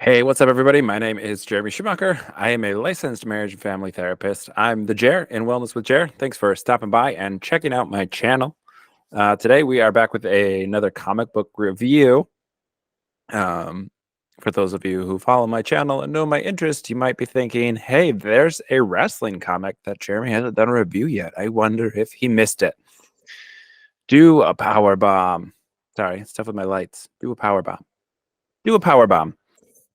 Hey, what's up, everybody? My name is Jeremy Schumacher. I am a licensed marriage and family therapist. I'm the Jer in Wellness with Jer. Thanks for stopping by and checking out my channel. Today, we are back with another comic book review. For those of you who follow my channel and know my interest, you might be thinking, hey, there's a wrestling comic that Jeremy hasn't done a review yet. I wonder if he missed it. Do a power bomb. Sorry, stuff with my lights. Do a power bomb. Do a power bomb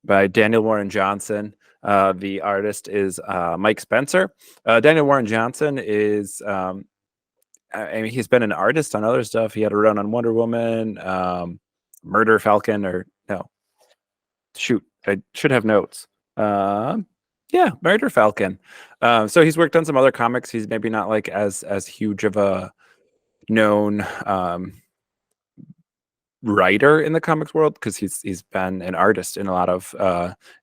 by Daniel Warren Johnson. The artist is Mike Spencer. Daniel Warren Johnson is, I mean, he's been an artist on other stuff. He had a run on Wonder Woman, Murder Falcon, or no, shoot, I should have notes. Yeah, Murder Falcon. So he's worked on some other comics. He's maybe not like as huge of a known writer in the comics world because he's been an artist in a lot of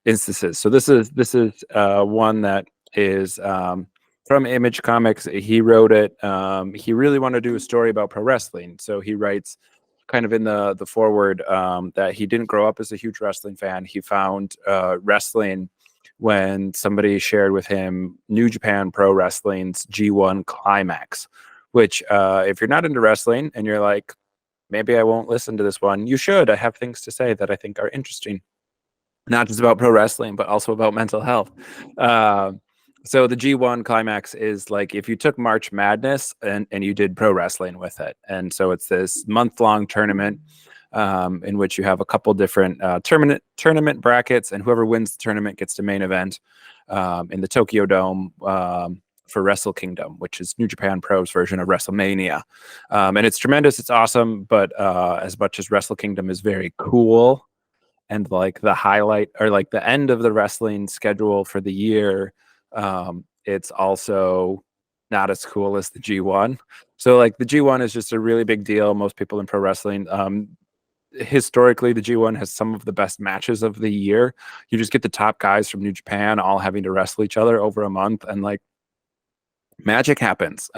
instances. So this is one that is from Image Comics. He wrote it. He really wanted to do a story about pro wrestling, so he writes kind of in the foreword that he didn't grow up as a huge wrestling fan. He found wrestling when somebody shared with him New Japan Pro Wrestling's G1 Climax, which if you're not into wrestling and you're like, maybe I won't listen to this one, you should. I have things to say that I think are interesting, not just about pro wrestling, but also about mental health. So the G1 Climax is like if you took March Madness and you did pro wrestling with it. And so it's this month-long tournament in which you have a couple different tournament brackets, and whoever wins the tournament gets to main event in the Tokyo Dome for Wrestle Kingdom, which is New Japan Pro's version of WrestleMania. And it's tremendous. It's awesome. But as much as Wrestle Kingdom is very cool and like the highlight or like the end of the wrestling schedule for the year, it's also not as cool as the G1. So like the G1 is just a really big deal. Most people in pro wrestling, historically, the G1 has some of the best matches of the year. You just get the top guys from New Japan all having to wrestle each other over a month, and like magic happens.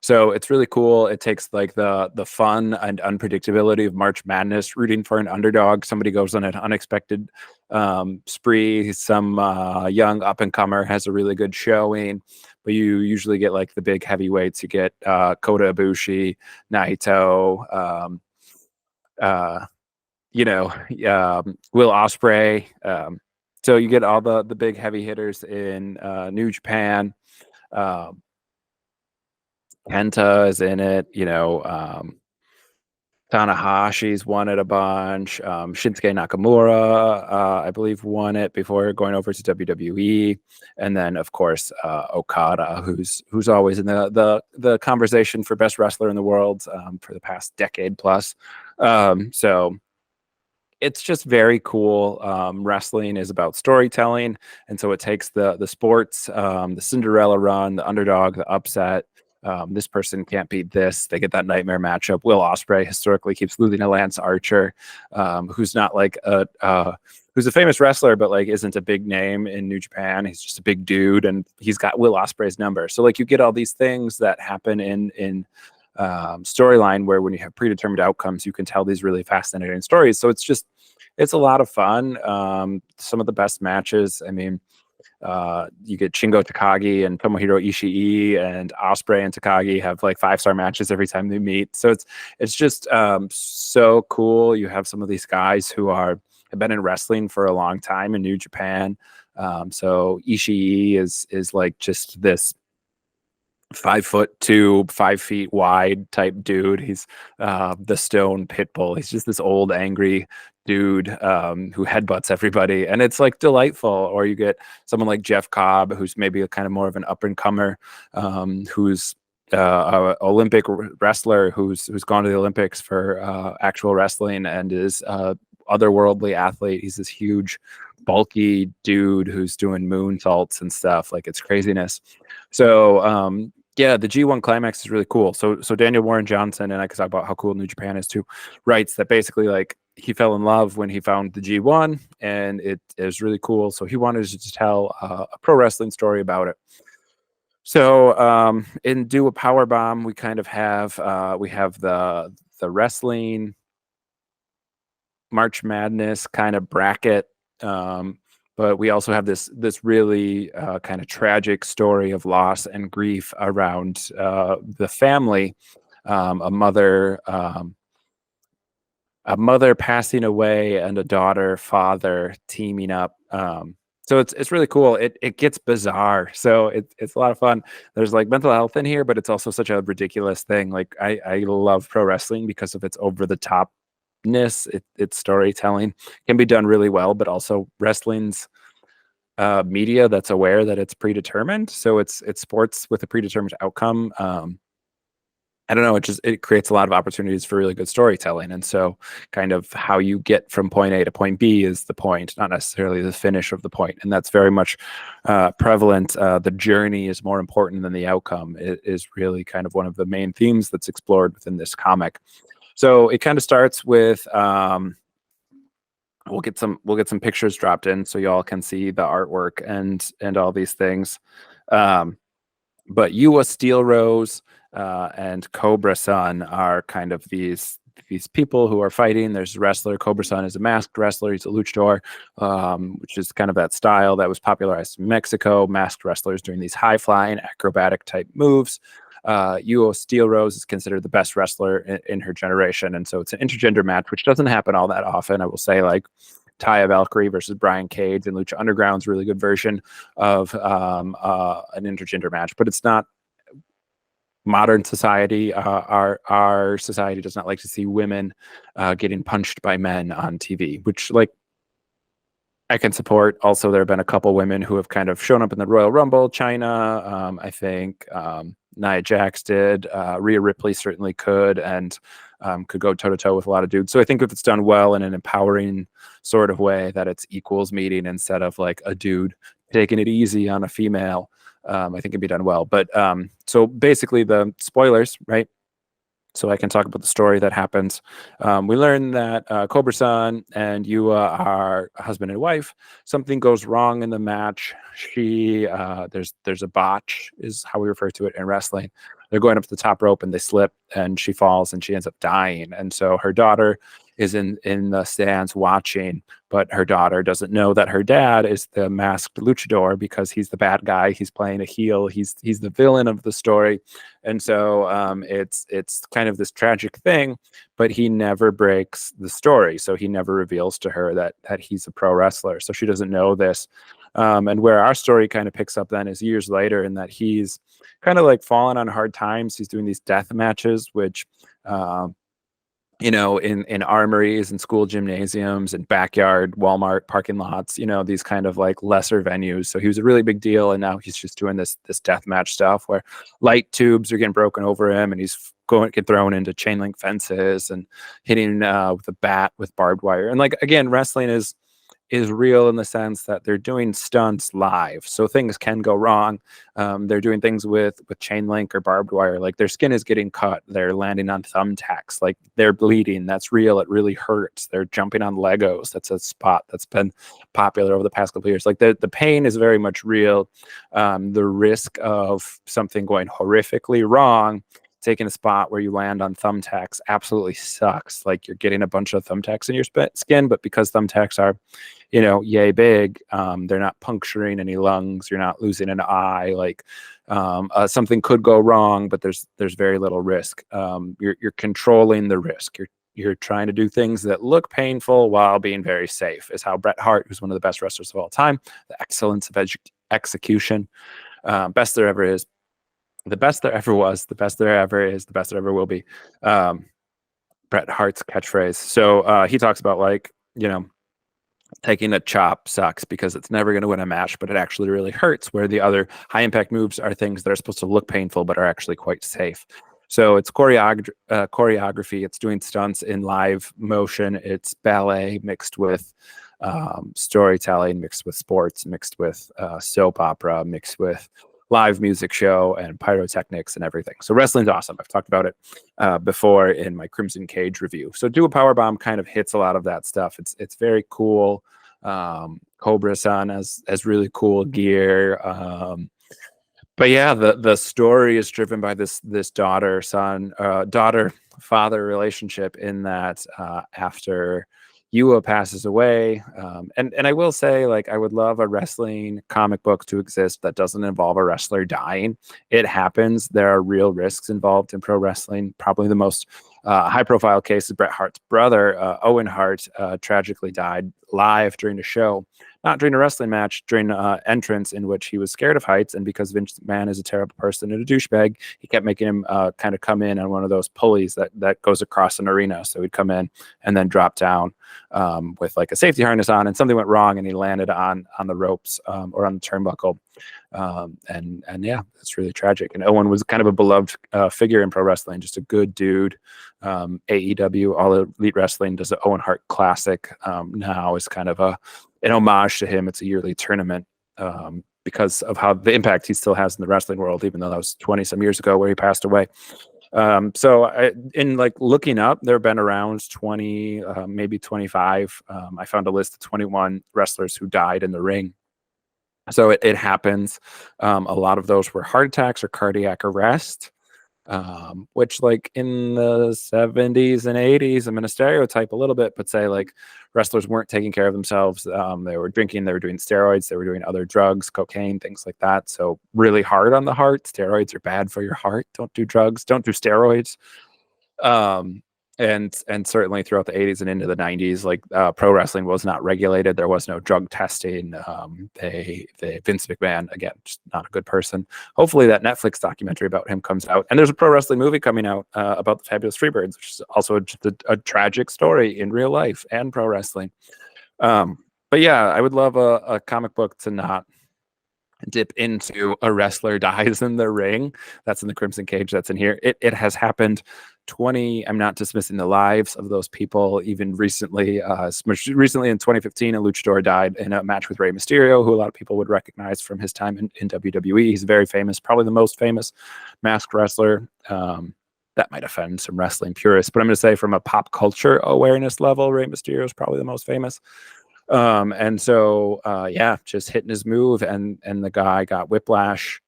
So it's really cool. It takes like the fun and unpredictability of March Madness, rooting for an underdog. Somebody goes on an unexpected spree. Some young up and comer has a really good showing, but you usually get like the big heavyweights. You get Kota Ibushi, Naito, Will Ospreay. So you get all the big heavy hitters in New Japan. Kenta is in it, Tanahashi's won it a bunch. Shinsuke Nakamura, I believe, won it before going over to WWE, and then of course Okada, who's always in the conversation for best wrestler in the world for the past decade plus. So it's just very cool. Wrestling is about storytelling, and so it takes the sports, the Cinderella run, the underdog, the upset. This person can't beat this. They get that nightmare matchup. Will Ospreay historically keeps losing to Lance Archer, who's not like who's a famous wrestler, but like isn't a big name in New Japan. He's just a big dude, and he's got Will Ospreay's number. So like you get all these things that happen in storyline where when you have predetermined outcomes, you can tell these really fascinating stories. So it's a lot of fun. Some of the best matches. I mean, you get Shingo Takagi and Tomohiro Ishii, and Ospreay and Takagi have like 5-star matches every time they meet. So it's just so cool. You have some of these guys who have been in wrestling for a long time in New Japan. So Ishii is like just this 5'2", 5 feet wide type dude. He's the stone pit bull. He's just this old angry dude who headbutts everybody, and it's like delightful. Or you get someone like Jeff Cobb, who's maybe a kind of more of an up and comer, who's a Olympic wrestler who's gone to the Olympics for actual wrestling and is otherworldly athlete. He's this huge bulky dude who's doing moonsaults and stuff. Like, it's craziness. So yeah, the G1 Climax is really cool. So Daniel Warren Johnson, and I can talk about how cool New Japan is too, writes that basically like he fell in love when he found the G1, and it is really cool. So he wanted to tell a pro wrestling story about it. So in Do a Power Bomb, we kind of have we have the wrestling March Madness kind of bracket But we also have this really kind of tragic story of loss and grief around the family. Um, a mother um, a mother passing away and a daughter father teaming up. So it's really cool. It gets bizarre, so it's a lot of fun. There's like mental health in here, but it's also such a ridiculous thing. Like I love pro wrestling because of its over the topness. Its storytelling can be done really well, but also wrestling's media that's aware that it's predetermined. So it's sports with a predetermined outcome. I don't know. It creates a lot of opportunities for really good storytelling, and so kind of how you get from point A to point B is the point, not necessarily the finish of the point, and that's very much prevalent. The journey is more important than the outcome. It is really kind of one of the main themes that's explored within this comic. So it kind of starts with we'll get some pictures dropped in so y'all can see the artwork and all these things. Um, but Yua Steel Rose and Cobra Sun are kind of these people who are fighting. There's a wrestler. Cobra Sun is a masked wrestler. He's a luchador, which is kind of that style that was popularized in Mexico. Masked wrestlers doing these high flying acrobatic type moves. Yua Steel Rose is considered the best wrestler in her generation, and so it's an intergender match, which doesn't happen all that often. I will say, like Taya Valkyrie versus Brian Cage and Lucha Underground's a really good version of an intergender match, but it's not modern society. Our society does not like to see women getting punched by men on TV, which like I can support. Also, there have been a couple women who have kind of shown up in the Royal Rumble. China, I think Nia Jax did. Rhea Ripley certainly could, and could go toe to toe with a lot of dudes. So I think if it's done well in an empowering sort of way, that it's equals meeting instead of like a dude taking it easy on a female, I think it'd be done well. But so basically, the spoilers, right? So I can talk about the story that happens. We learn that Cobra Sun and Yua are husband and wife. Something goes wrong in the match. There's a botch, is how we refer to it in wrestling. They're going up to the top rope and they slip, and she falls and she ends up dying. And so her daughter is in the stands watching, but her daughter doesn't know that her dad is the masked luchador because he's the bad guy. He's playing a heel. He's the villain of the story, and so it's kind of this tragic thing. But he never breaks the story, so he never reveals to her that he's a pro wrestler. So she doesn't know this. And where our story kind of picks up then is years later, in that he's kind of like fallen on hard times. He's doing these death matches, which in armories and school gymnasiums and backyard Walmart parking lots, these kind of like lesser venues. So he was a really big deal, and now he's just doing this death match stuff where light tubes are getting broken over him, and he's get thrown into chain link fences and hitting with a bat with barbed wire. And like again, wrestling is real in the sense that they're doing stunts live, so things can go wrong. They're doing things with chain link or barbed wire, like their skin is getting cut, they're landing on thumbtacks, like they're bleeding. That's real. It really hurts. They're jumping on Legos. That's a spot that's been popular over the past couple of years. Like the pain is very much real. The risk of something going horrifically wrong, taking a spot where you land on thumbtacks, absolutely sucks. Like you're getting a bunch of thumbtacks in your skin, but because thumbtacks are yay big, they're not puncturing any lungs, you're not losing an eye. Like something could go wrong, but there's very little risk. You're controlling the risk. You're trying to do things that look painful while being very safe, is how Bret Hart, who's one of the best wrestlers of all time, the excellence of execution, best there ever is, the best there ever was, the best there ever is, the best there ever will be, Bret Hart's catchphrase. So he talks about, like, taking a chop sucks because it's never going to win a match, but it actually really hurts, where the other high impact moves are things that are supposed to look painful but are actually quite safe. So it's choreography. It's doing stunts in live motion. It's ballet mixed with storytelling, mixed with sports, mixed with soap opera, mixed with live music show and pyrotechnics and everything. So wrestling's awesome. I've talked about it before in my Crimson Cage review. So Do a Powerbomb kind of hits a lot of that stuff. It's very cool. Cobra Sun has really cool gear. But yeah, the story is driven by this daughter father relationship, in that after Yua passes away. And I will say, like, I would love a wrestling comic book to exist that doesn't involve a wrestler dying. It happens. There are real risks involved in pro wrestling. Probably the most high profile case is Bret Hart's brother, Owen Hart, tragically died live during a show. Not during a wrestling match, during an entrance in which he was scared of heights. And because Vince McMahon is a terrible person and a douchebag, he kept making him kind of come in on one of those pulleys that goes across an arena. So he'd come in and then drop down with like a safety harness on, and something went wrong and he landed on the ropes or on the turnbuckle. And yeah, it's really tragic. And Owen was kind of a beloved figure in pro wrestling, just a good dude. AEW, All Elite Wrestling, does the Owen Hart Classic now is kind of an homage to him. It's a yearly tournament because of how the impact he still has in the wrestling world, even though that was 20 some years ago where he passed away. So in like looking up, there have been around 20, maybe 25. I found a list of 21 wrestlers who died in the ring. So it happens. A lot of those were heart attacks or cardiac arrest, which like in the 70s and 80s, I'm going to stereotype a little bit, but say like wrestlers weren't taking care of themselves. They were drinking, they were doing steroids, they were doing other drugs, cocaine, things like that. So really hard on the heart. Steroids are bad for your heart. Don't do drugs. Don't do steroids. And certainly throughout the 80s and into the 90s, like pro wrestling was not regulated. There was no drug testing. They Vince McMahon, again, just not a good person. Hopefully that Netflix documentary about him comes out. And there's a pro wrestling movie coming out about the Fabulous Freebirds, which is also just a tragic story in real life and pro wrestling. But yeah, I would love a comic book to not dip into a wrestler dies in the ring. That's in the Crimson Cage. That's in here. It has happened 20. I'm not dismissing the lives of those people. Even recently, recently in 2015, a luchador died in a match with Rey Mysterio, who a lot of people would recognize from his time in WWE. He's very famous, probably the most famous masked wrestler. That might offend some wrestling purists, but I'm going to say from a pop culture awareness level, Rey Mysterio is probably the most famous. And so yeah, just hitting his move, and the guy got whiplash.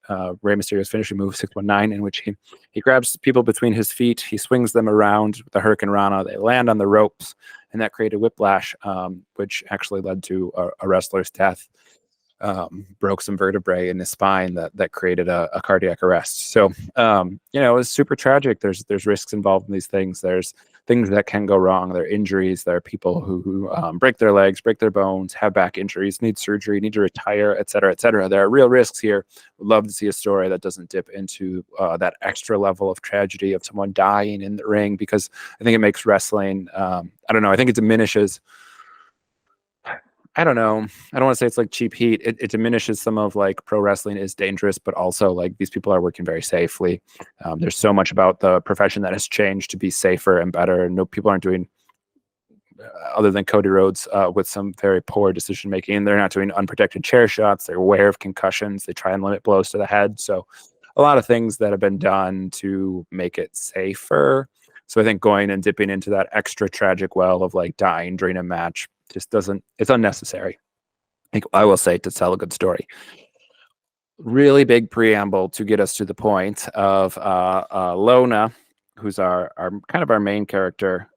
Rey Mysterio's finishing move 619, in which he grabs people between his feet, he swings them around with the Hurricane Rana, they land on the ropes, and that created whiplash, which actually led to a wrestler's death. Broke some vertebrae in his spine that created a cardiac arrest. So it's super tragic. There's risks involved in these things. There's things that can go wrong. There are injuries. There are people who break their legs, break their bones, have back injuries, need surgery, need to retire, et cetera, et cetera. There are real risks here. Would love to see a story that doesn't dip into that extra level of tragedy of someone dying in the ring, because I think it makes wrestling, I don't know, I think it diminishes, I don't know. I don't want to say it's like cheap heat. It diminishes some of like pro wrestling is dangerous, but also like these people are working very safely. There's so much about the profession that has changed to be safer and better. No, people aren't doing, other than Cody Rhodes, with some very poor decision making. They're not doing unprotected chair shots. They're aware of concussions. They try and limit blows to the head. So a lot of things that have been done to make it safer. So I think going and dipping into that extra tragic well of like dying during a match just doesn't, it's unnecessary. I will say, to tell a good story. Really big preamble to get us to the point of Lona, who's our kind of our main character,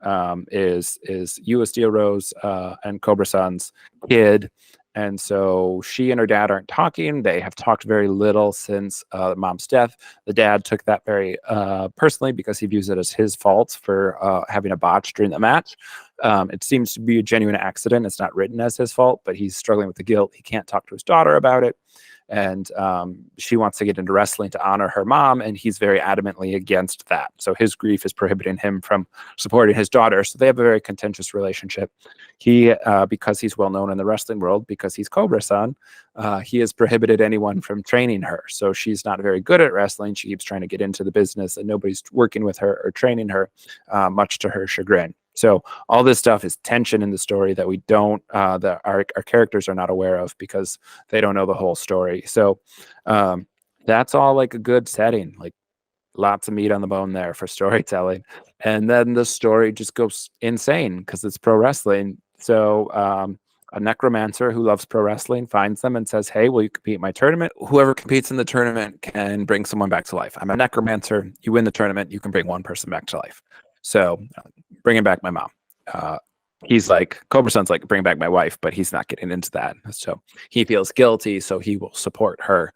is Yua Steel Rose and Cobra San's kid. And so she and her dad aren't talking. They have talked very little since mom's death. The dad took that very personally, because he views it as his fault for having a botch during the match. It seems to be a genuine accident. It's not written as his fault, but he's struggling with the guilt. He can't talk to his daughter about it. And she wants to get into wrestling to honor her mom, and he's very adamantly against that. So his grief is prohibiting him from supporting his daughter. So they have a very contentious relationship. He, because he's well known in the wrestling world, because he's Cobra-san, he has prohibited anyone from training her. So she's not very good at wrestling. She keeps trying to get into the business, and nobody's working with her or training her, much to her chagrin. So all this stuff is tension in the story that we don't, that our characters are not aware of, because they don't know the whole story. So that's all like a good setting, like lots of meat on the bone there for storytelling. And then the story just goes insane because it's pro wrestling. So a necromancer who loves pro wrestling finds them and says, "Hey, will you compete in my tournament? Whoever competes in the tournament can bring someone back to life. I'm a necromancer. You win the tournament, you can bring one person back to life. So bringing back my mom." he's like Cobra Sun's like bring back my wife, but he's not getting into that. So he feels guilty, so he will support her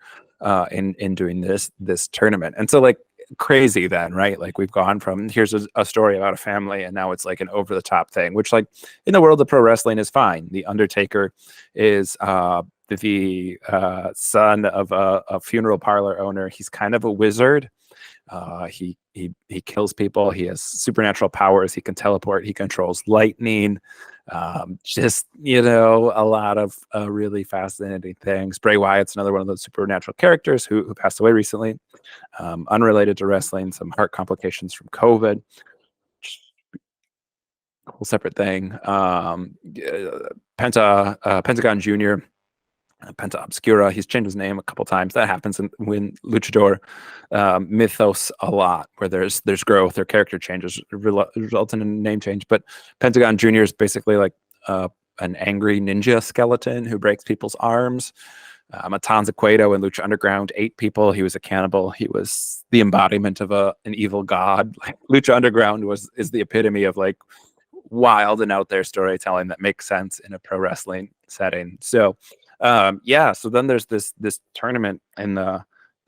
in doing this tournament. And so like crazy then, right? Like we've gone from here's a story about a family, and now it's like an over the top thing, which like in the world of pro wrestling is fine. The Undertaker is the son of a funeral parlor owner. He's kind of a wizard. He kills people. He has supernatural powers. He can teleport. He controls lightning. Just a lot of really fascinating things. Bray Wyatt's another one of those supernatural characters who passed away recently, unrelated to wrestling. Some heart complications from COVID. Whole separate thing. Pentagon Jr. Penta Obscura. He's changed his name a couple times. That happens when luchador mythos a lot, where there's growth or character changes resulting in a name change. But Pentagon Jr. is basically like an angry ninja skeleton who breaks people's arms. Matanza Cueto in Lucha Underground ate people. He was a cannibal. He was the embodiment of an evil god. Like, Lucha Underground is the epitome of like wild and out there storytelling that makes sense in a pro wrestling setting. So so then there's this tournament in the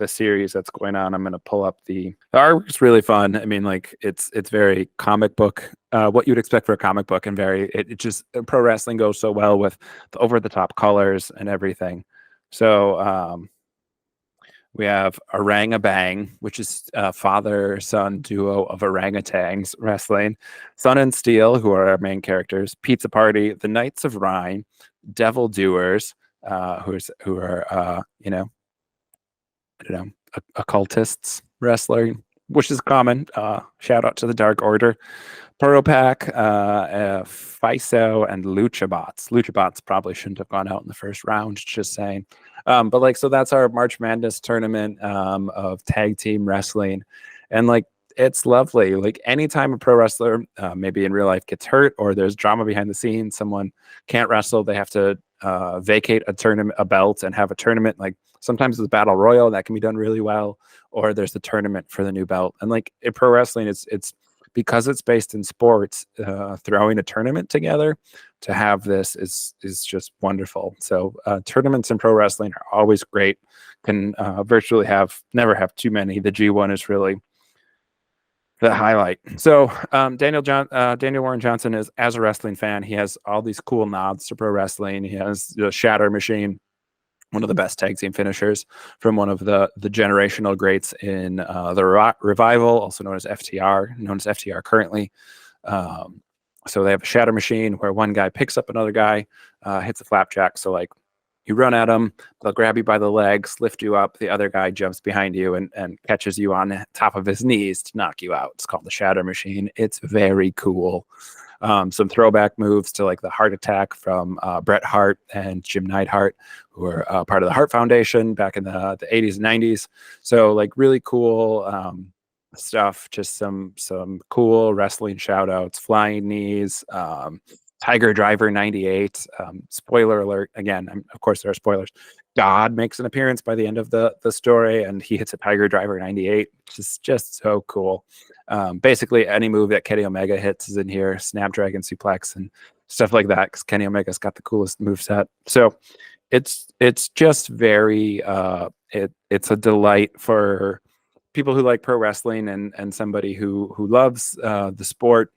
series that's going on. I'm going to pull up the artwork's really fun. I mean, like it's very comic book, what you'd expect for a comic book, and it just pro wrestling goes so well with the over the top colors and everything. So we have Bang, which is a father-son duo of orangutans wrestling. Sun and Steel, who are our main characters. Pizza Party, the Knights of Rhine, Devil Doers, who are occultists wrestling, which is common. Shout out to the Dark Order. Pack, FISO, and Luchabots. Luchabots probably shouldn't have gone out in the first round, just saying. But like, so that's our March Madness tournament of tag team wrestling. And like, it's lovely. Like anytime a pro wrestler, maybe in real life, gets hurt or there's drama behind the scenes, someone can't wrestle, they have to vacate a belt and have a tournament. Like sometimes it's a battle royal that can be done really well, or there's the tournament for the new belt. And like in pro wrestling, it's because it's based in sports, throwing a tournament together to have this is just wonderful. So tournaments in pro wrestling are always great. Can virtually never have too many. The G1 is really the highlight. So Daniel Warren Johnson is, as a wrestling fan, he has all these cool nods to pro wrestling. He has the Shatter Machine, one of the best tag team finishers from one of the generational greats in the Revival, also known as FTR currently. So they have a Shatter Machine where one guy picks up another guy, hits a flapjack. So like you run at them, they'll grab you by the legs, lift you up. The other guy jumps behind you and catches you on top of his knees to knock you out. It's called the Shatter Machine. It's very cool. Some throwback moves to like the Heart Attack from Bret Hart and Jim Neidhart, who were part of the Hart Foundation back in the 80s and 90s. So like really cool stuff. Just some cool wrestling shout outs, Flying Knees, Tiger Driver 98. Spoiler alert again. Of course, there are spoilers. God makes an appearance by the end of the story, and he hits a Tiger Driver 98, which is just so cool. Basically, any move that Kenny Omega hits is in here, Snapdragon Suplex and stuff like that, because Kenny Omega's got the coolest moveset. So it's just very it's a delight for people who like pro wrestling and somebody who loves the sport.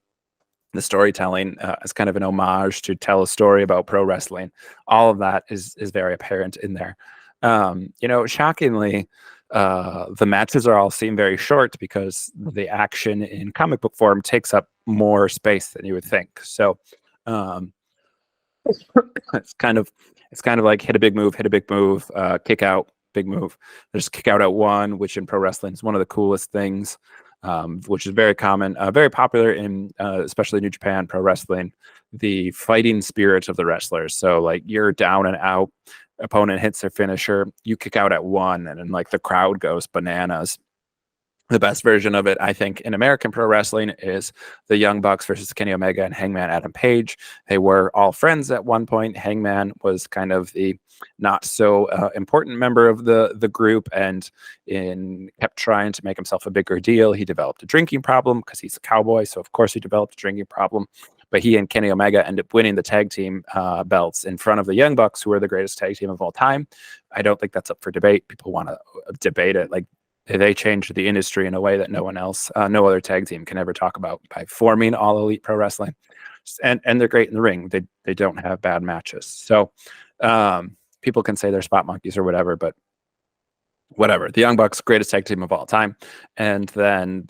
The storytelling as kind of an homage to tell a story about pro wrestling. All of that is very apparent in there. Shockingly, the matches all seem very short because the action in comic book form takes up more space than you would think. So it's kind of like hit a big move, kick out, big move. There's kick out at one, which in pro wrestling is one of the coolest things. Which is very common, very popular in especially New Japan pro wrestling, the fighting spirit of the wrestlers. So like you're down and out, opponent hits their finisher, you kick out at one, and then like the crowd goes bananas. The best version of it, I think, in American pro wrestling is the Young Bucks versus Kenny Omega and Hangman Adam Page. They were all friends at one point. Hangman was kind of the not so important member of the group, and kept trying to make himself a bigger deal. He developed a drinking problem because he's a cowboy, so of course he developed a drinking problem. but he and Kenny Omega end up winning the tag team belts in front of the Young Bucks, who are the greatest tag team of all time. I don't think that's up for debate. People want to debate it. Like, they changed the industry in a way that no one else, no other tag team can ever talk about, by forming All Elite Pro Wrestling. And they're great in the ring. They don't have bad matches. So people can say they're spot monkeys or whatever, but whatever. The Young Bucks, greatest tag team of all time. And then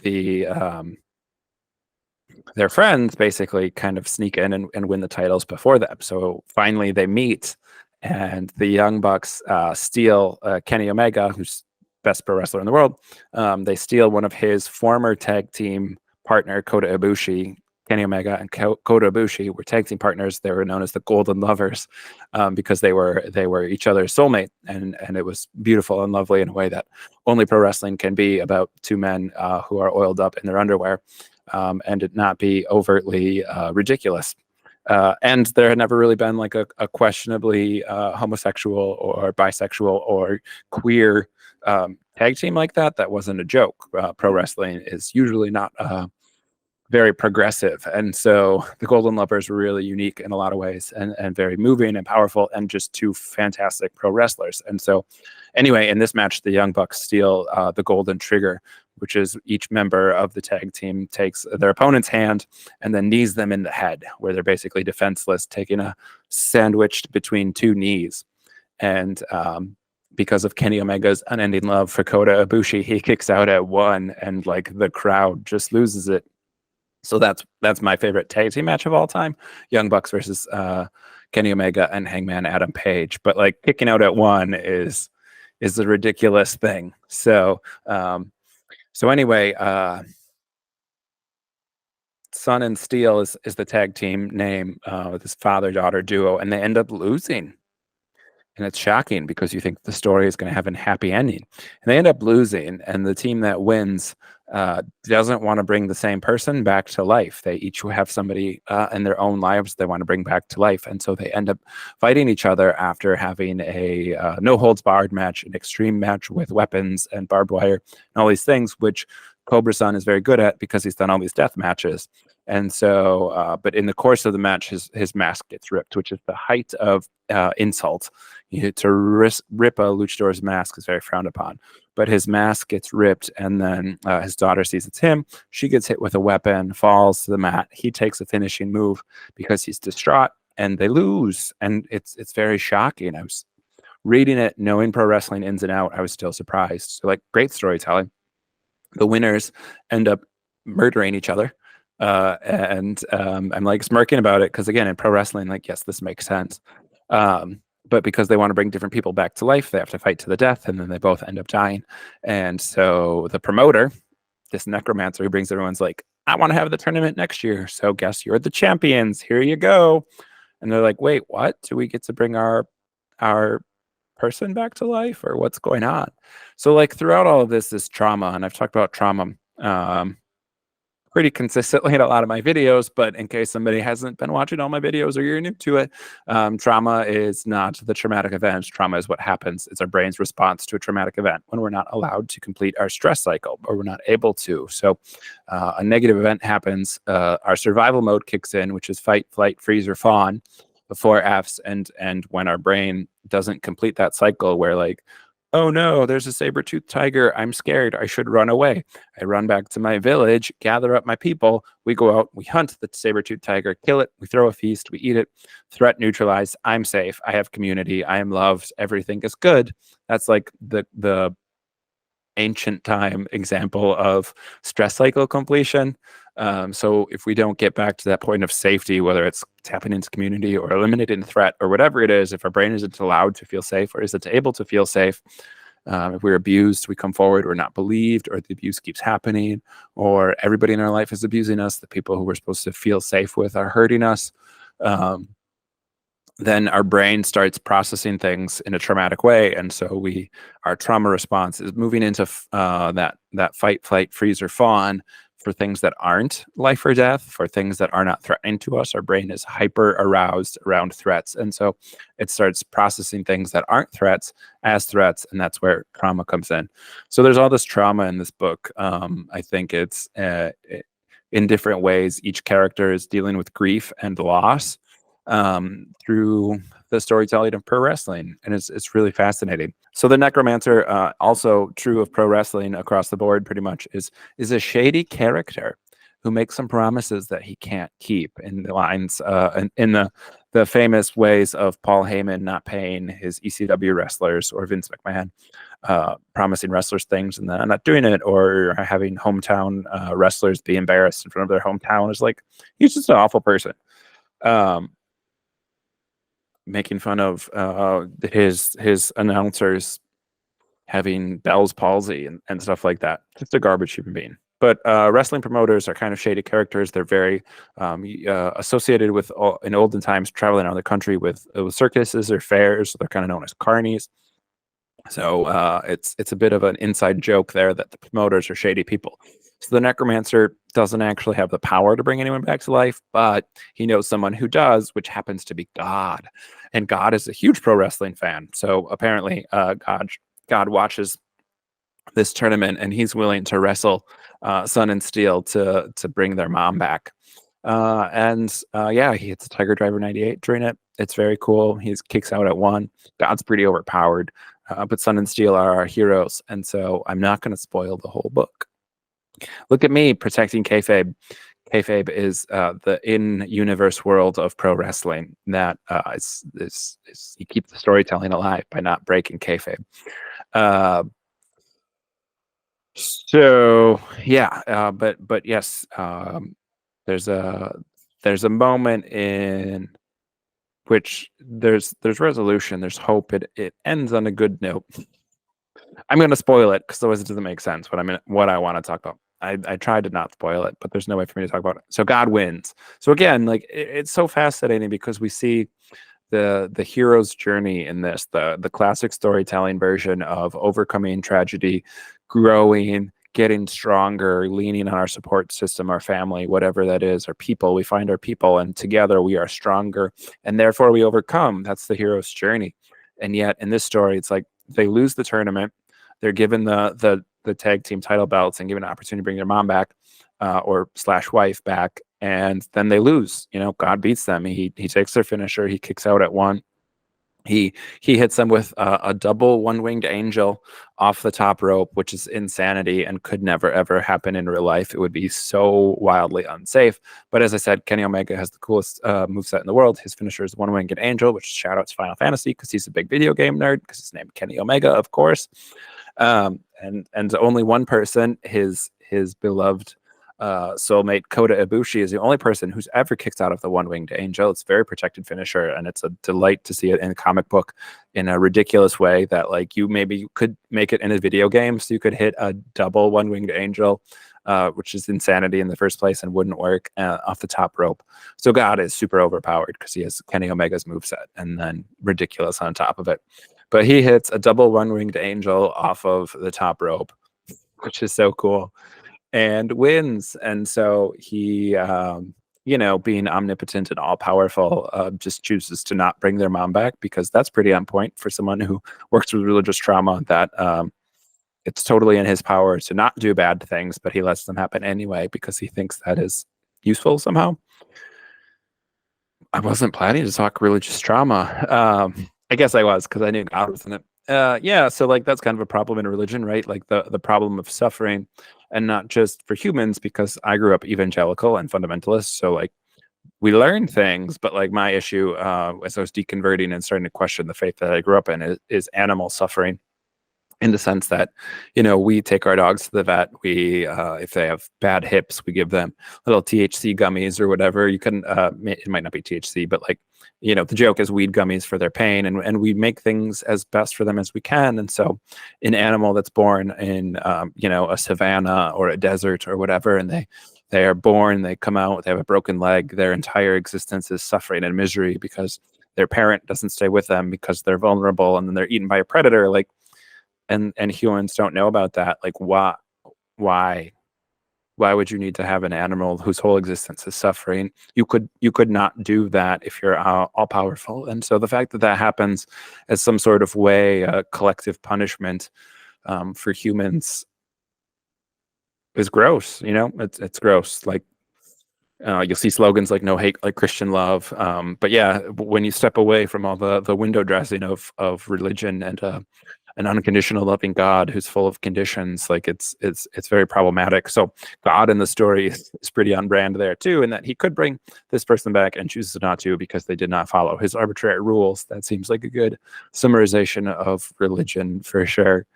their friends basically kind of sneak in and win the titles before them. So finally they meet, and the Young Bucks steal Kenny Omega, who's best pro wrestler in the world. They steal one of his former tag team partner, Kota Ibushi. Kenny Omega and Kota Ibushi were tag team partners. They were known as the Golden Lovers because they were each other's soulmate, and it was beautiful and lovely in a way that only pro wrestling can be, about two men who are oiled up in their underwear, and it not be overtly ridiculous. And there had never really been like a questionably homosexual or bisexual or queer tag team like that. That wasn't a joke. Pro wrestling is usually not very progressive. And so the Golden Lovers were really unique in a lot of ways, and very moving and powerful, and just two fantastic pro wrestlers. And so anyway, in this match, the Young Bucks steal the Golden Trigger, which is each member of the tag team takes their opponent's hand and then knees them in the head, where they're basically defenseless, taking a sandwiched between two knees. And because of Kenny Omega's unending love for Kota Ibushi, he kicks out at one, and like the crowd just loses it. So that's my favorite tag team match of all time: Young Bucks versus Kenny Omega and Hangman Adam Page. But like, kicking out at one is a ridiculous thing. So anyway, Sun and Steel is the tag team name with this father-daughter duo, and they end up losing. And it's shocking because you think the story is going to have a happy ending, and they end up losing. And the team that wins doesn't want to bring the same person back to life. They each have somebody in their own lives they want to bring back to life, and so they end up fighting each other after having a no holds barred match, an extreme match with weapons and barbed wire and all these things, which Cobra Sun is very good at because he's done all these death matches. And so, but in the course of the match, his mask gets ripped, which is the height of insult. To rip a luchador's mask is very frowned upon. But his mask gets ripped, and then his daughter sees it's him. She gets hit with a weapon, falls to the mat. He takes a finishing move because he's distraught, and they lose. And it's very shocking. I was reading it, knowing pro wrestling ins and out. I was still surprised. So, like, great storytelling. The winners end up murdering each other. And I'm like smirking about it because, again, in pro wrestling, like, yes, this makes sense. But because they want to bring different people back to life, they have to fight to the death, and then they both end up dying. And so the promoter, this necromancer who brings everyone's like, I want to have the tournament next year. So guess you're the champions. Here you go. And they're like, wait, what? Do we get to bring our person back to life, or what's going on? So like throughout all of this trauma, and I've talked about trauma pretty consistently in a lot of my videos, but in case somebody hasn't been watching all my videos or you're new to it, trauma is not the traumatic event. Trauma is what happens. It's our brain's response to a traumatic event when we're not allowed to complete our stress cycle, or we're not able to. So a negative event happens, our survival mode kicks in, which is fight, flight, freeze, or fawn, the 4 Fs. And when our brain doesn't complete that cycle, where like, oh no, there's a saber-toothed tiger, I'm scared, I should run away. I run back to my village, gather up my people, we go out, we hunt the saber-toothed tiger, kill it, we throw a feast, we eat it, threat neutralized, I'm safe, I have community, I am loved, everything is good. That's like the ancient time example of stress cycle completion. So if we don't get back to that point of safety, whether it's tapping into community or eliminating threat or whatever it is, if our brain isn't allowed to feel safe, or isn't able to feel safe, if we're abused, we come forward, we're not believed, or the abuse keeps happening, or everybody in our life is abusing us, the people who we're supposed to feel safe with are hurting us, then our brain starts processing things in a traumatic way. And so our trauma response is moving into that fight, flight, freeze, or fawn for things that aren't life or death, for things that are not threatening to us. Our brain is hyper aroused around threats. And so it starts processing things that aren't threats as threats. And that's where trauma comes in. So there's all this trauma in this book. I think it's in different ways. Each character is dealing with grief and loss through the storytelling of pro wrestling, and it's really fascinating. So the necromancer, also true of pro wrestling across the board, pretty much is a shady character who makes some promises that he can't keep. In the lines, in the famous ways of Paul Heyman not paying his ECW wrestlers, or Vince McMahon promising wrestlers things and then not doing it, or having hometown wrestlers be embarrassed in front of their hometown. Is like, he's just an awful person. Um, Making fun of his announcers having Bell's palsy and stuff like that. Just a garbage human being. But wrestling promoters are kind of shady characters. They're very associated with, in olden times, traveling around the country with circuses or fairs. So they're kind of known as carnies. So it's a bit of an inside joke there that the promoters are shady people. So the necromancer doesn't actually have the power to bring anyone back to life, but he knows someone who does, which happens to be God. And God is a huge pro wrestling fan. So apparently God watches this tournament, and he's willing to wrestle Sun and Steel to bring their mom back. Yeah, he hits a Tiger Driver 98 during it. It's very cool. He kicks out at 1. God's pretty overpowered, but Sun and Steel are our heroes, and so I'm not going to spoil the whole book. Look at me protecting kayfabe. Kayfabe is the in-universe world of pro wrestling that you keep the storytelling alive by not breaking kayfabe. So yeah, but yes, there's a moment in which there's resolution, there's hope. It ends on a good note. I'm going to spoil it because otherwise it doesn't make sense. What I want to talk about. I tried to not spoil it, but there's no way for me to talk about it. So God wins. So again, like it's so fascinating because we see the hero's journey in this, the classic storytelling version of overcoming tragedy, growing, getting stronger, leaning on our support system, our family, whatever that is, our people. We find our people, and together we are stronger, and therefore we overcome. That's the hero's journey. And yet in this story, it's like they lose the tournament. They're given the tag team title belts and given an opportunity to bring their mom back, or / wife back, and then they lose. God beats them. He takes their finisher. He kicks out at 1. He hits them with a double one-winged angel off the top rope, which is insanity and could never ever happen in real life. It would be so wildly unsafe. But as I said, Kenny Omega has the coolest moveset in the world. His finisher is one-winged angel, which shout out to Final Fantasy because he's a big video game nerd, because his name is Kenny Omega, of course. And only one person, his beloved soulmate Kota Ibushi, is the only person who's ever kicked out of the one-winged angel. It's a very protected finisher, and it's a delight to see it in a comic book in a ridiculous way that, like, you maybe could make it in a video game, so you could hit a double one-winged angel, which is insanity in the first place and wouldn't work, off the top rope. So God is super overpowered because he has Kenny Omega's moveset and then ridiculous on top of it. But he hits a double one-winged angel off of the top rope, which is so cool, and wins. And so he, being omnipotent and all powerful, just chooses to not bring their mom back, because that's pretty on point for someone who works with religious trauma, that it's totally in his power to not do bad things, but he lets them happen anyway because he thinks that is useful somehow. I wasn't planning to talk religious trauma. I guess I was, because I knew God was in it. Yeah, so like that's kind of a problem in religion, right? Like the problem of suffering, and not just for humans, because I grew up evangelical and fundamentalist, so like we learn things, but like my issue, as I was deconverting and starting to question the faith that I grew up in, is animal suffering, in the sense that, we take our dogs to the vet. We, if they have bad hips, we give them little THC gummies or whatever. You can, it might not be THC, but like, the joke is weed gummies for their pain, and we make things as best for them as we can. And so an animal that's born in, a savanna or a desert or whatever, and they are born, they come out, they have a broken leg, their entire existence is suffering and misery because their parent doesn't stay with them because they're vulnerable, and then they're eaten by a predator. Like, and humans don't know about that. Like, why would you need to have an animal whose whole existence is suffering? You could not do that if you're all powerful. And so the fact that happens as some sort of way, collective punishment for humans, is gross. It's gross. Like, You'll see slogans like "No hate, like Christian love." But yeah, when you step away from all the window dressing of religion and an unconditional loving God who's full of conditions, like it's very problematic. So God in the story is pretty on brand there too, in that he could bring this person back and chooses not to because they did not follow his arbitrary rules. That seems like a good summarization of religion for sure.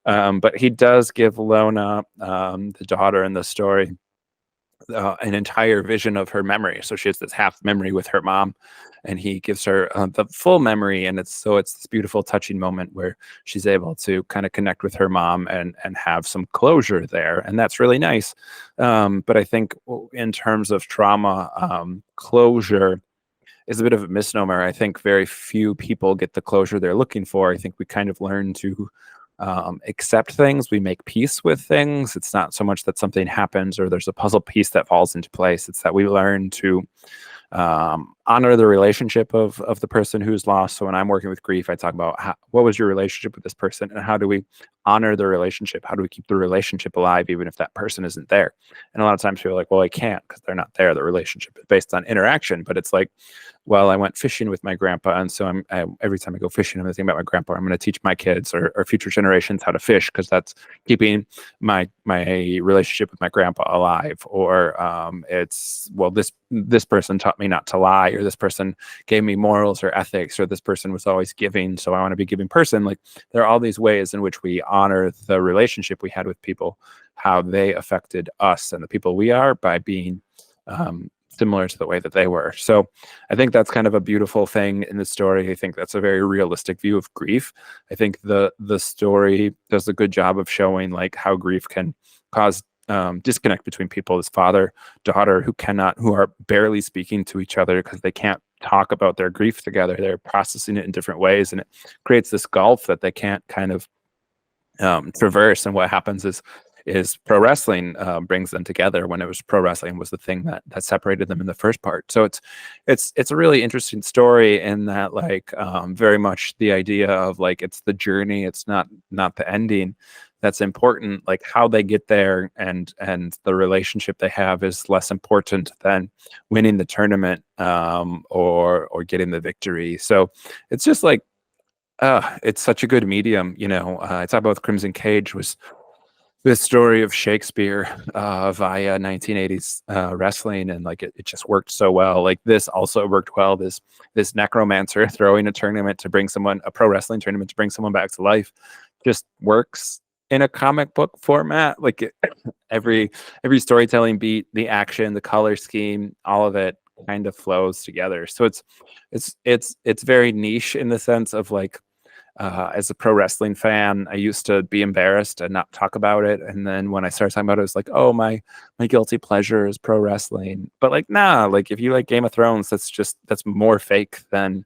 But he does give Lona, the daughter in the story, an entire vision of her memory. So she has this half memory with her mom, and he gives her the full memory. And it's this beautiful, touching moment where she's able to kind of connect with her mom and have some closure there, and that's really nice. But I think in terms of trauma, closure is a bit of a misnomer. I think very few people get the closure they're looking for. I think we kind of learn to accept things. We make peace with things. It's not so much that something happens or there's a puzzle piece that falls into place. It's that we learn to honor the relationship of the person who's lost. So when I'm working with grief, I talk about what was your relationship with this person, and how do we honor the relationship? How do we keep the relationship alive even if that person isn't there? And a lot of times people are like, well, I can't because they're not there. The relationship is based on interaction. But it's like, well, I went fishing with my grandpa, and so every time I go fishing, I'm thinking about my grandpa. I'm going to teach my kids or future generations how to fish, because that's keeping my relationship with my grandpa alive. Or it's, well, this person taught me not to lie, or this person gave me morals or ethics, or this person was always giving, so I want to be a giving person. Like, there are all these ways in which we honor the relationship we had with people, how they affected us and the people we are by being similar to the way that they were. So I think that's kind of a beautiful thing in the story. I think that's a very realistic view of grief. I think the story does a good job of showing like how grief can cause disconnect between people. This father, daughter who are barely speaking to each other because they can't talk about their grief together. They're processing it in different ways, and it creates this gulf that they can't kind of traverse. And what happens is pro wrestling brings them together, when it was pro wrestling was the thing that separated them in the first part. So it's a really interesting story in that, like, very much the idea of like, it's the journey, it's not the ending that's important. Like, how they get there and the relationship they have is less important than winning the tournament or getting the victory. So it's just like, it's such a good medium. I talk about Crimson Cage was this story of Shakespeare via 1980s wrestling, and like it just worked so well. Like, this also worked well. This necromancer throwing a pro wrestling tournament to bring someone back to life, just works in a comic book format. Like, every storytelling beat, the action, the color scheme, all of it kind of flows together. So it's very niche in the sense of like, as a pro wrestling fan, I used to be embarrassed and not talk about it. And then when I started talking about it, it was like, oh, my guilty pleasure is pro wrestling. But like, nah, like if you like Game of Thrones, that's more fake than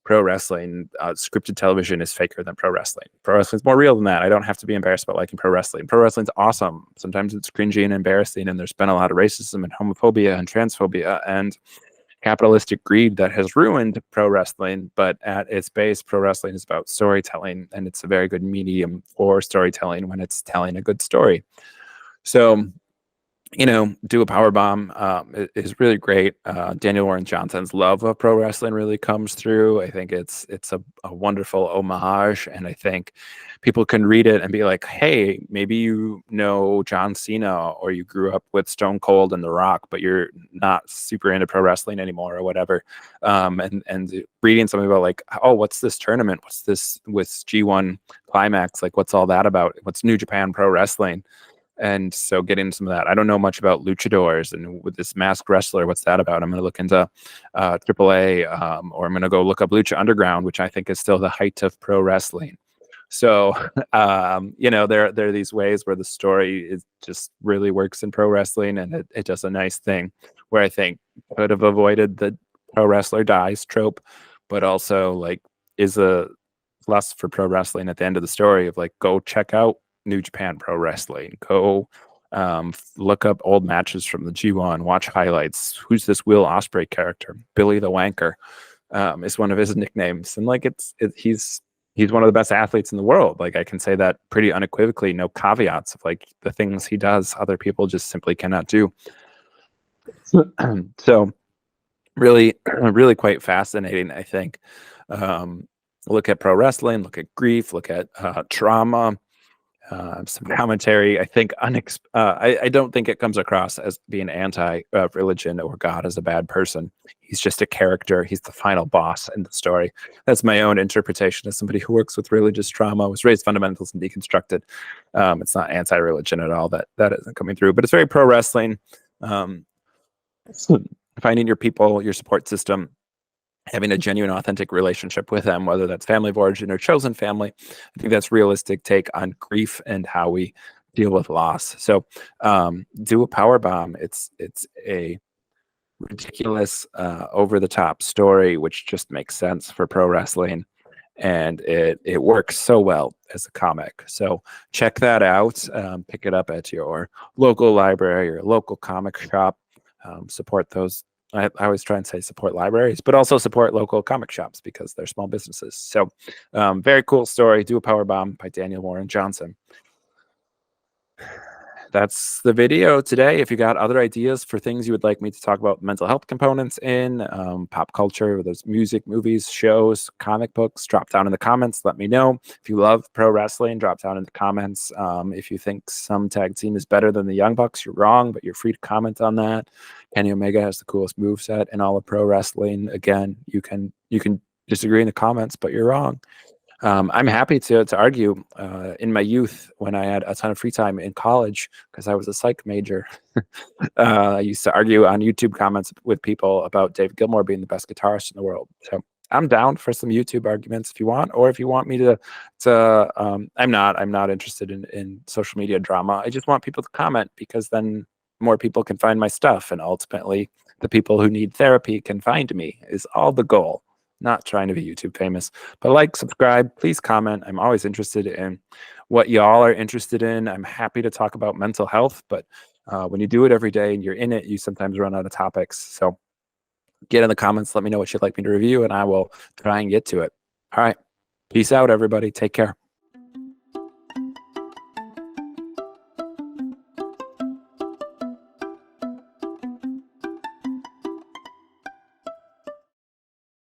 pro wrestling. Scripted television is faker than pro wrestling. Pro wrestling's more real than that. I don't have to be embarrassed about liking pro wrestling. Pro wrestling's awesome. Sometimes it's cringy and embarrassing, and there's been a lot of racism and homophobia and transphobia and capitalistic greed that has ruined pro wrestling. But at its base, pro wrestling is about storytelling, and it's a very good medium for storytelling when it's telling a good story. So, do a Powerbomb is really great. Daniel Warren Johnson's love of pro wrestling really comes through. I think it's a wonderful homage, and I think people can read it and be like, hey, maybe you know John Cena, or you grew up with Stone Cold and The Rock, but you're not super into pro wrestling anymore or whatever. And reading something about like, oh, what's this tournament? What's this with G1 Climax? Like, what's all that about? What's New Japan Pro Wrestling? And so getting some of that. I don't know much about luchadors, and with this masked wrestler, what's that about? I'm going to look into AAA, or I'm going to go look up Lucha Underground, which I think is still the height of pro wrestling. So, there are these ways where the story just really works in pro wrestling, and it does a nice thing where I think could have avoided the pro wrestler dies trope, but also like is a plus for pro wrestling at the end of the story of like, go check out New Japan Pro Wrestling. Go look up old matches from the G1, watch highlights. Who's this Will Ospreay character? Billy the Wanker is one of his nicknames. And like, he's one of the best athletes in the world. Like, I can say that pretty unequivocally, no caveats of like the things he does, other people just simply cannot do. So really, really quite fascinating, I think. Look at pro wrestling, look at grief, look at trauma, some commentary. I think I don't think it comes across as being anti religion or God as a bad person. He's just a character. He's the final boss in the story. That's my own interpretation as somebody who works with religious trauma, was raised fundamentals and deconstructed. It's not anti-religion at all. That isn't coming through, but it's very pro wrestling. Um, Finding your people, your support system, having a genuine, authentic relationship with them, whether that's family of origin or chosen family. I think that's realistic take on grief and how we deal with loss. So do a power bomb. It's a ridiculous, over the top story, which just makes sense for pro wrestling. And it works so well as a comic. So check that out. Pick it up at your local library or local comic shop. Support those. I always try and say support libraries, but also support local comic shops because they're small businesses. So very cool story. Do a Power Bomb by Daniel Warren Johnson. That's the video today. If you got other ideas for things you would like me to talk about mental health components in, pop culture, whether it's music, movies, shows, comic books, drop down in the comments. Let me know. If you love pro wrestling, drop down in the comments. If you think some tag team is better than the Young Bucks, you're wrong, but you're free to comment on that. Kenny Omega has the coolest moveset in all of pro wrestling. Again, you can disagree in the comments, but you're wrong. I'm happy to argue. In my youth, when I had a ton of free time in college, because I was a psych major, I used to argue on YouTube comments with people about Dave Gilmour being the best guitarist in the world. So I'm down for some YouTube arguments if you want, or if you want me to I'm not interested in social media drama. I just want people to comment because then more people can find my stuff, and ultimately the people who need therapy can find me is all the goal. Not trying to be YouTube famous, but like, subscribe, please comment. I'm always interested in what y'all are interested in. I'm happy to talk about mental health, but when you do it every day and you're in it, you sometimes run out of topics. So get in the comments, let me know what you'd like me to review, and I will try and get to it. All right. Peace out, everybody. Take care.